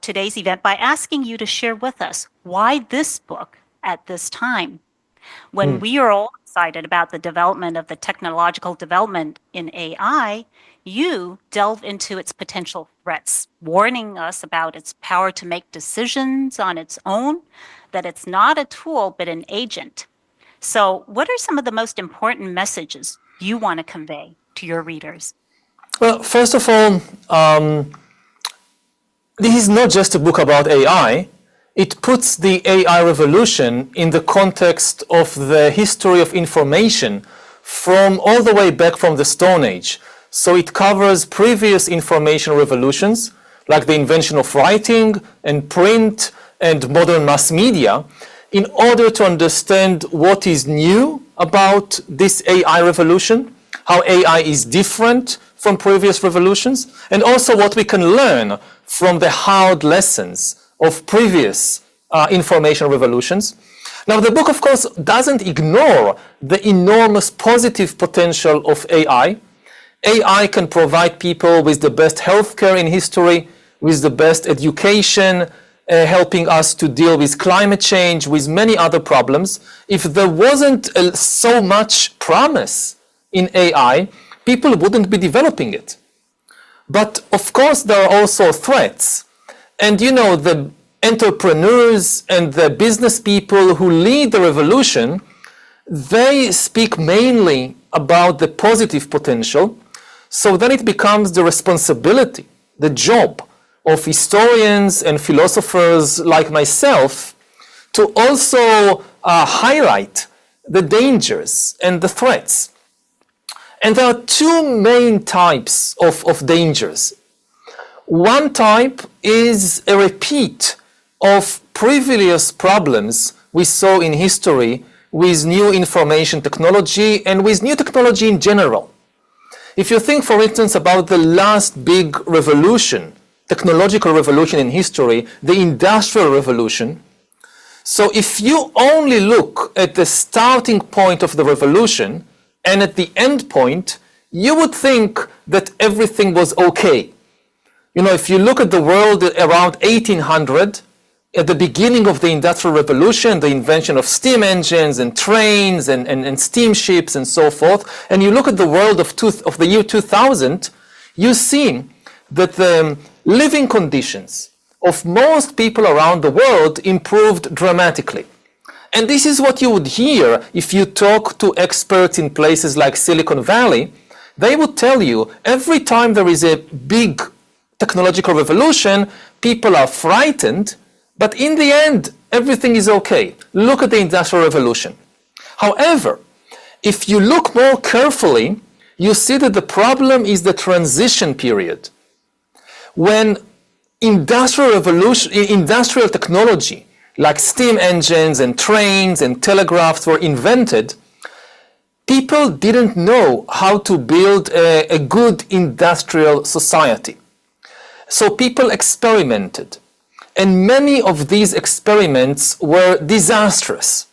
today's event by asking you to share with us why this book at this time, when we are all excited about the development of the technological development in AI, you delve into its potential threats, warning us about its power to make decisions on its own, that it's not a tool but an agent. So what are some of the most important messages you want to convey to your readers? Well, first of all, this is not just a book about AI. It puts the AI revolution in the context of the history of information from all the way back from the Stone Age. So it covers previous information revolutions, like the invention of writing and print and modern mass media, in order to understand what is new about this AI revolution, how AI is different from previous revolutions, and also what we can learn from the hard lessons of previous information revolutions. Now, the book, of course, doesn't ignore the enormous positive potential of AI. AI can provide people with the best healthcare in history, with the best education, helping us to deal with climate change, with many other problems. If there wasn't so much promise in AI, people wouldn't be developing it. But of course, there are also threats. And you know, the entrepreneurs and the business people who lead the revolution, they speak mainly about the positive potential. So then it becomes the responsibility, the job of historians and philosophers like myself to also highlight the dangers and the threats. And there are two main types of dangers. One type is a repeat of previous problems we saw in history with new information technology and with new technology in general. If you think, for instance, about the last big revolution, technological revolution in history, the Industrial Revolution, so if you only look at the starting point of the revolution and at the end point, you would think that everything was okay. You know, if you look at the world around 1800, at the beginning of the Industrial Revolution, the invention of steam engines and trains and steamships and so forth, and you look at the world of the year 2000, you see that the living conditions of most people around the world improved dramatically. And this is what you would hear if you talk to experts in places like Silicon Valley. They would tell you every time there is a big technological revolution, people are frightened, but in the end, everything is okay. Look at the Industrial Revolution. However, if you look more carefully, you see that the problem is the transition period. When industrial technology, like steam engines and trains and telegraphs were invented, people didn't know how to build a good industrial society. So people experimented. And many of these experiments were disastrous.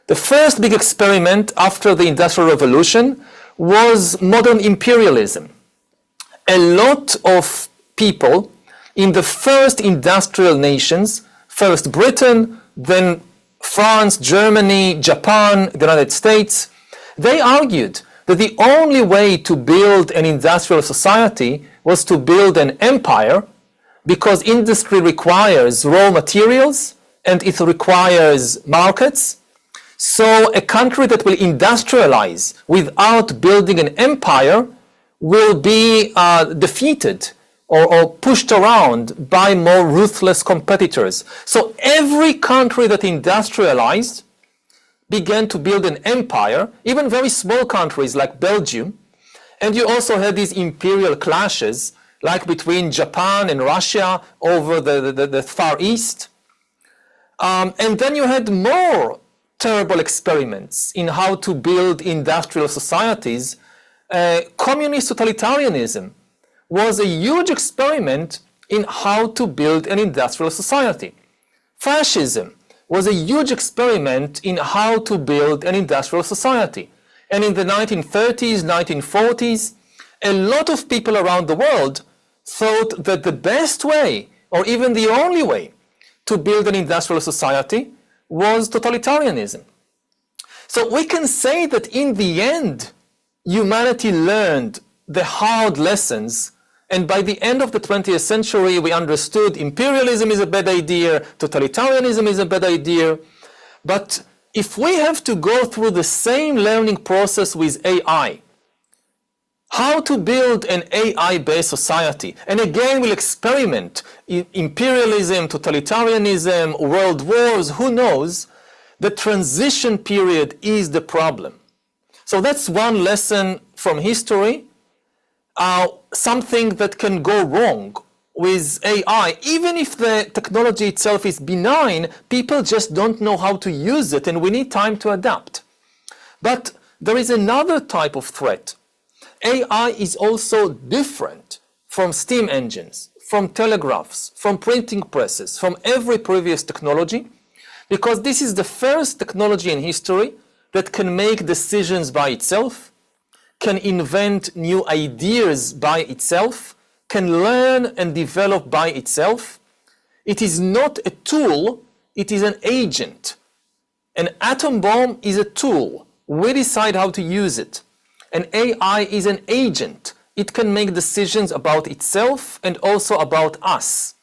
The first big experiment after the Industrial Revolution was modern imperialism. A lot of people in the first industrial nations, first Britain, then France, Germany, Japan, the United States, they argued that the only way to build an industrial society was to build an empire, because industry requires raw materials and it requires markets. So a country that will industrialize without building an empire will be defeated or pushed around by more ruthless competitors. So every country that industrialized began to build an empire, even very small countries like Belgium. And you also had these imperial clashes, like between Japan and Russia over the Far East. And then you had more terrible experiments in how to build industrial societies. Communist totalitarianism was a huge experiment in how to build an industrial society. Fascism was a huge experiment in how to build an industrial society. And in the 1930s, 1940s, a lot of people around the world thought that the best way or even the only way to build an industrial society was totalitarianism. So we can say that in the end, humanity learned the hard lessons, and by the end of the 20th century, we understood imperialism is a bad idea, totalitarianism is a bad idea. But if we have to go through the same learning process with AI, how to build an AI-based society, and again we'll experiment in imperialism, totalitarianism, world wars, who knows, the transition period is the problem. So that's one lesson from history, something that can go wrong with AI. Even if the technology itself is benign, people just don't know how to use it, and we need time to adapt. But there is another type of threat. AI is also different from steam engines, from telegraphs, from printing presses, from every previous technology, because this is the first technology in history that can make decisions by itself, can invent new ideas by itself, can learn and develop by itself. It is not a tool, it is an agent. An atom bomb is a tool. We decide how to use it. An AI is an agent. It can make decisions about itself and also about us.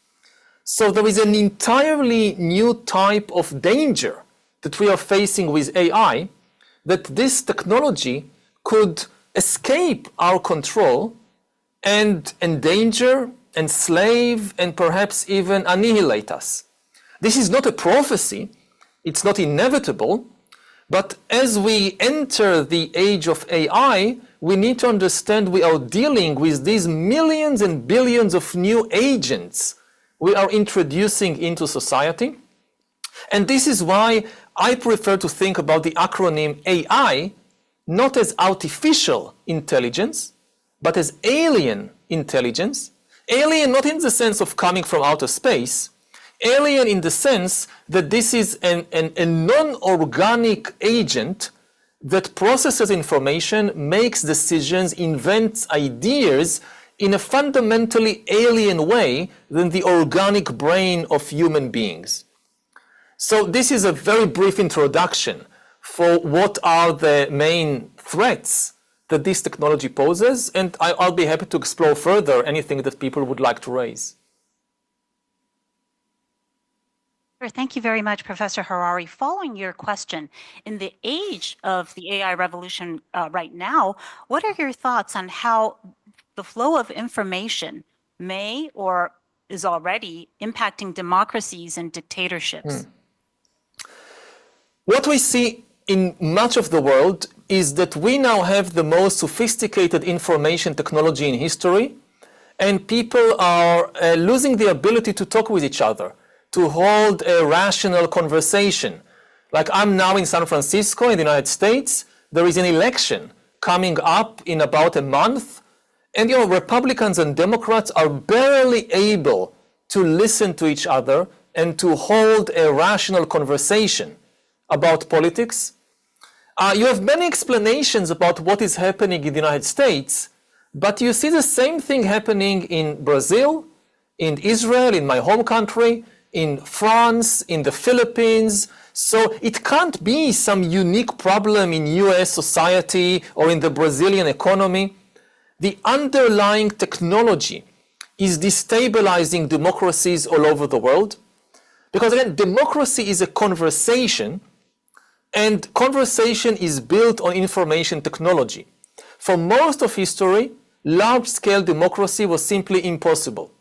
So there is an entirely new type of danger that we are facing with AI, that this technology could escape our control and endanger, enslave, and perhaps even annihilate us. This is not a prophecy, it's not inevitable, but as we enter the age of AI, we need to understand we are dealing with these millions and billions of new agents we are introducing into society. And this is why I prefer to think about the acronym AI not as artificial intelligence, but as alien intelligence. Alien not in the sense of coming from outer space, alien in the sense that this is a non-organic agent that processes information, makes decisions, invents ideas in a fundamentally alien way than the organic brain of human beings. So this is a very brief introduction for what are the main threats that this technology poses, and I'll be happy to explore further anything that people would like to raise. Sure. Thank you very much, Professor Harari. Following your question, in the age of the AI revolution right now, what are your thoughts on how the flow of information may or is already impacting democracies and dictatorships? What we see in much of the world is that we now have the most sophisticated information technology in history, and people are losing the ability to talk with each other, to hold a rational conversation. Like I'm now in San Francisco in the United States, there is an election coming up in about a month, and Republicans and Democrats are barely able to listen to each other and to hold a rational conversation about politics. You have many explanations about what is happening in the United States, but you see the same thing happening in Brazil, in Israel, in my home country, in France, in the Philippines. So it can't be some unique problem in US society or in the Brazilian economy. The underlying technology is destabilizing democracies all over the world. Because again, democracy is a conversation, and conversation is built on information technology. For most of history, large-scale democracy was simply impossible.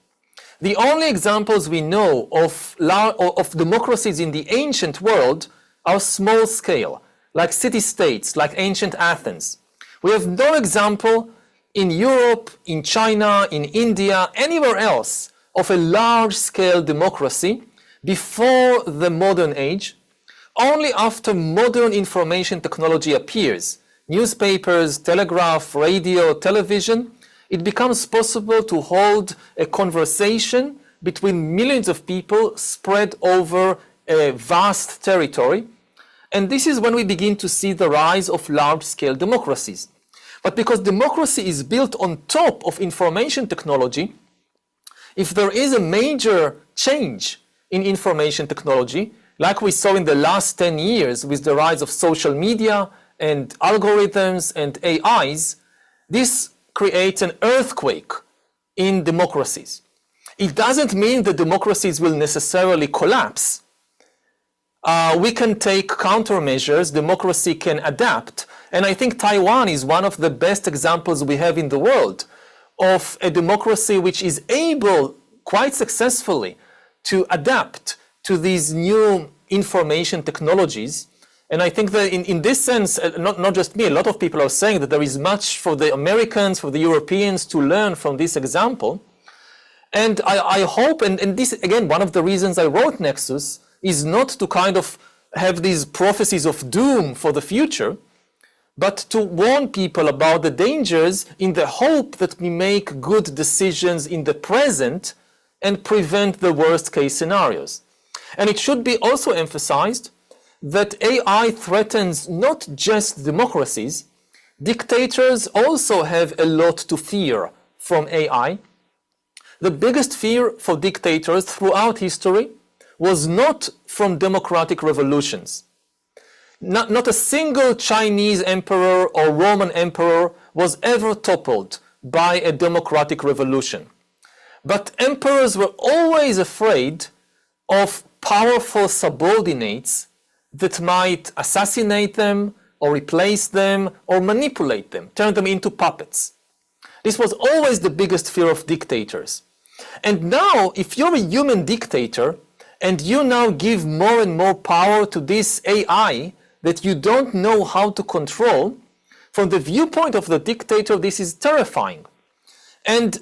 The only examples we know of democracies in the ancient world are small scale, like city-states, like ancient Athens. We have no example in Europe, in China, in India, anywhere else of a large-scale democracy before the modern age. Only after modern information technology appears, newspapers, telegraph, radio, television, it becomes possible to hold a conversation between millions of people spread over a vast territory. And this is when we begin to see the rise of large-scale democracies. But because democracy is built on top of information technology, if there is a major change in information technology, like we saw in the last 10 years with the rise of social media and algorithms and AIs, this creates an earthquake in democracies. It doesn't mean that democracies will necessarily collapse. We can take countermeasures, democracy can adapt, and I think Taiwan is one of the best examples we have in the world of a democracy which is able quite successfully to adapt to these new information technologies. And I think that in this sense, not just me, a lot of people are saying that there is much for the Americans, for the Europeans to learn from this example. And I hope, and this, again, one of the reasons I wrote Nexus is not to kind of have these prophecies of doom for the future, but to warn people about the dangers in the hope that we make good decisions in the present and prevent the worst case scenarios. And it should be also emphasized that AI threatens not just democracies. Dictators also have a lot to fear from AI. The biggest fear for dictators throughout history was not from democratic revolutions. Not a single Chinese emperor or Roman emperor was ever toppled by a democratic revolution. But emperors were always afraid of powerful subordinates that might assassinate them or replace them or manipulate them, turn them into puppets. This was always the biggest fear of dictators. And now, if you're a human dictator and you now give more and more power to this AI that you don't know how to control, from the viewpoint of the dictator, this is terrifying. And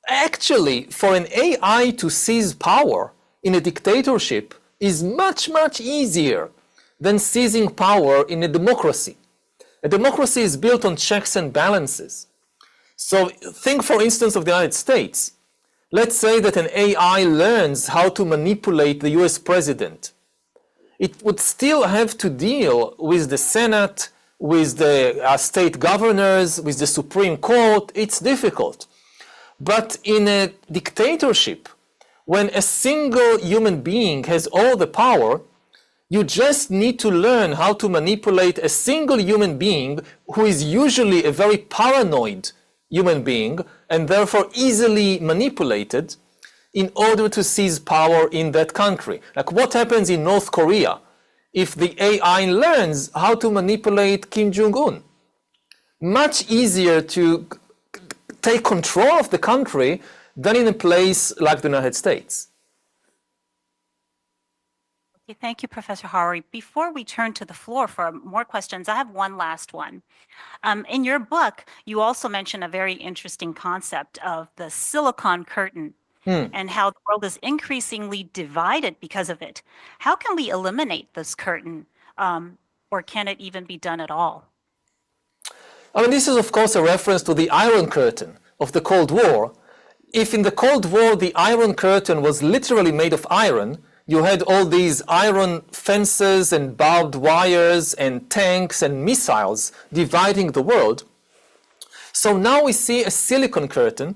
actually, for an AI to seize power in a dictatorship is much, much easier than seizing power in a democracy. A democracy is built on checks and balances. So think, for instance, of the United States. Let's say that an AI learns how to manipulate the US president. It would still have to deal with the Senate, with the state governors, with the Supreme Court. It's difficult. But in a dictatorship, when a single human being has all the power, you just need to learn how to manipulate a single human being who is usually a very paranoid human being and therefore easily manipulated in order to seize power in that country. Like what happens in North Korea if the AI learns how to manipulate Kim Jong-un? Much easier to take control of the country than in a place like the United States. Okay, thank you, Professor Harari. Before we turn to the floor for more questions, I have one last one. In your book, you also mention a very interesting concept of the silicon curtain and how the world is increasingly divided because of it. How can we eliminate this curtain, or can it even be done at all? I mean, this is, of course, a reference to the Iron Curtain of the Cold War. If in the Cold War the Iron Curtain was literally made of iron, you had all these iron fences and barbed wires and tanks and missiles dividing the world. So now we see a silicon curtain,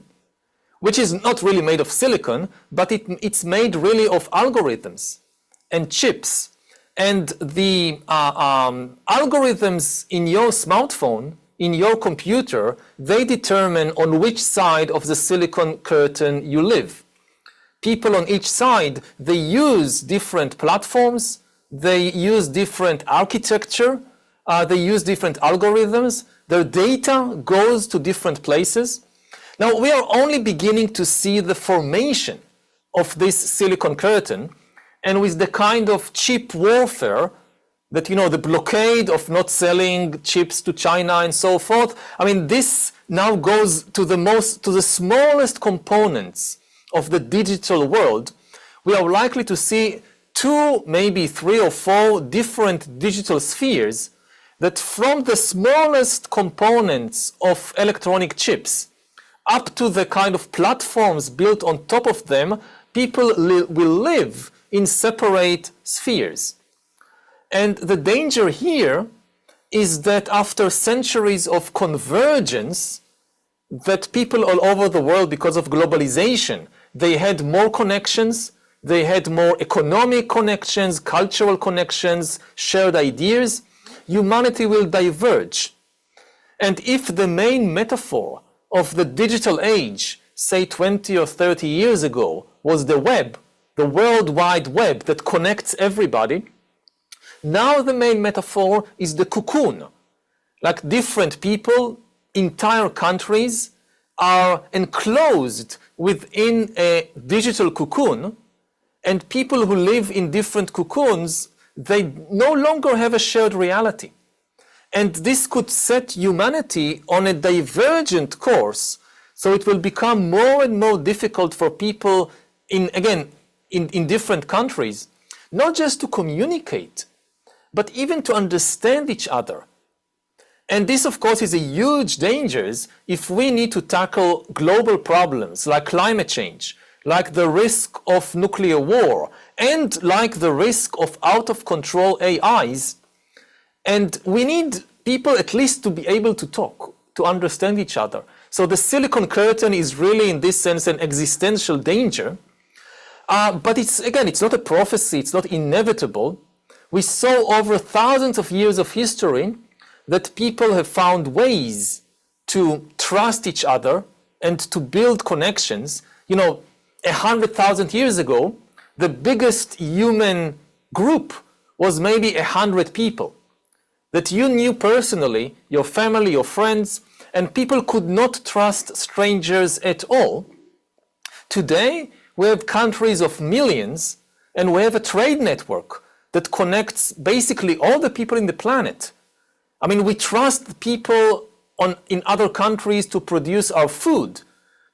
which is not really made of silicon, but it's made really of algorithms and chips. And the algorithms in your smartphone, in your computer, they determine on which side of the silicon curtain you live. People on each side, they use different platforms, they use different architecture, they use different algorithms, their data goes to different places. Now, we are only beginning to see the formation of this silicon curtain, and with the kind of chip warfare that, you know, the blockade of not selling chips to China and so forth, I mean, this now goes to the smallest components of the digital world. We are likely to see 2, maybe 3 or 4 different digital spheres that from the smallest components of electronic chips up to the kind of platforms built on top of them, people will live in separate spheres. And the danger here is that after centuries of convergence, that people all over the world, because of globalization, they had more connections, they had more economic connections, cultural connections, shared ideas, humanity will diverge. And if the main metaphor of the digital age, say 20 or 30 years ago, was the web, the World Wide Web that connects everybody, now the main metaphor is the cocoon. Like different people, entire countries are enclosed within a digital cocoon, and people who live in different cocoons, they no longer have a shared reality. And this could set humanity on a divergent course, so it will become more and more difficult for people in different countries, not just to communicate, but even to understand each other. And this, of course, is a huge danger if we need to tackle global problems like climate change, like the risk of nuclear war, and like the risk of out-of-control AIs. And we need people at least to be able to talk, to understand each other. So the Silicon Curtain is really, in this sense, an existential danger. But it's not a prophecy, it's not inevitable. We saw over thousands of years of history that people have found ways to trust each other and to build connections. 100,000 years ago, the biggest human group was maybe 100 people that you knew personally, your family, your friends, and people could not trust strangers at all. Today, we have countries of millions, and we have a trade network that connects basically all the people in the planet. I mean, we trust people in other countries to produce our food,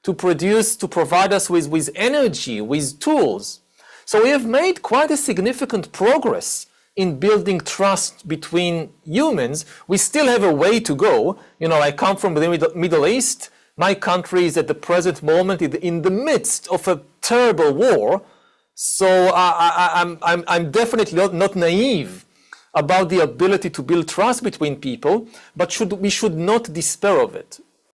to provide us with energy, with tools. So we have made quite a significant progress in building trust between humans. We still have a way to go. I come from the Middle East. My country is at the present moment in the midst of a terrible war. So I'm definitely not naive about the ability to build trust between people, but we should not despair of it.